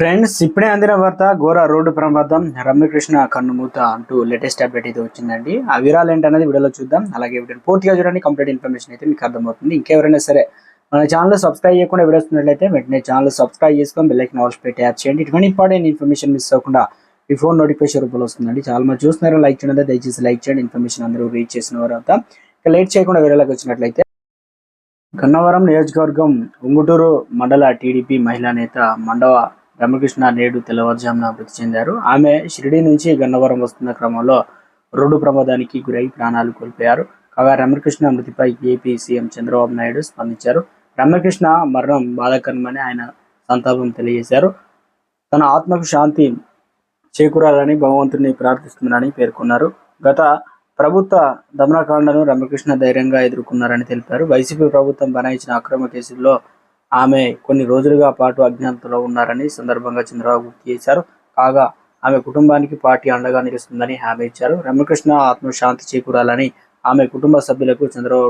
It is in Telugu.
ఫ్రెండ్స్, ఇప్పుడే అందిన వార్త ఘోర రోడ్డు ప్రమాదం రమ్యకృష్ణ కన్నుమూత అంటూ లేటెస్ట్ అప్డేట్ అయితే వచ్చిందండి. ఆ వివరాలు ఏంటనేది వీడియోలో చూద్దాం. అలాగే వీడియో పూర్తిగా చూడండి, కంప్లీట్ ఇన్ఫర్మేషన్ అయితే మీకు అర్థమవుతుంది. ఇంకెవరైనా సరే మన ఛానల్ సబ్స్క్రైబ్ చేయకుండా వీడియోస్ చూసినట్లయితే వెంటనే ఛానల్ సబ్స్క్రైబ్ చేసుకొని బెల్ ఐకాన్ ఆల్ పెట్టి ట్యాప్ చేయండి. ఇటువంటి ఇంపార్టెంట్ ఇన్ఫర్మేషన్ మిస్ అవ్వకుండా మీ ఫోన్ నోటిఫికేషన్ రూపంలో వస్తుందండి. చాలా మంది చూస్తున్నారు, లైక్ చేయండి, దయచేసి లైక్ చేయండి. ఇన్ఫర్మేషన్ అందరూ రీచ్ చేసిన వారంత ఇక లేట్ చేయకుండా వీడియోలోకి వచ్చినట్లయితే, గన్నవరం నియోజకవర్గం ఉంగుటూరు మండల టీడీపీ మహిళా నేత మండవ రమకృష్ణ నేడు తెల్లవారుజామున మృతి చెందారు. ఆమె షిరిడి నుంచి గన్నవరం వస్తున్న క్రమంలో రోడ్డు ప్రమాదానికి గురై ప్రాణాలు కోల్పోయారు. కాగా రమకృష్ణ మృతిపై ఏపీ సీఎం చంద్రబాబు నాయుడు స్పందించారు. రమకృష్ణ మరణం బాధాకరమని ఆయన సంతాపం తెలియజేశారు. తన ఆత్మకు శాంతి చేకూరాలని భగవంతుని ప్రార్థిస్తున్నారని పేర్కొన్నారు. గత ప్రభుత్వ దమనకాండను రమకృష్ణ ధైర్యంగా ఎదుర్కొన్నారని తెలిపారు. వైసీపీ ప్రభుత్వం బనాయించిన అక్రమ కేసుల్లో ఆమె కొన్ని రోజులుగా పాటు అజ్ఞాతంలో ఉన్నారని సందర్భంగా చంద్రబాబు గుర్తు చేశారు. కాగా ఆమె కుటుంబానికి పార్టీ అండగా నిలుస్తుందని హామీ ఇచ్చారు. రమకృష్ణ ఆత్మ శాంతి చేకూరాలని ఆమె కుటుంబ సభ్యులకు చంద్రబాబు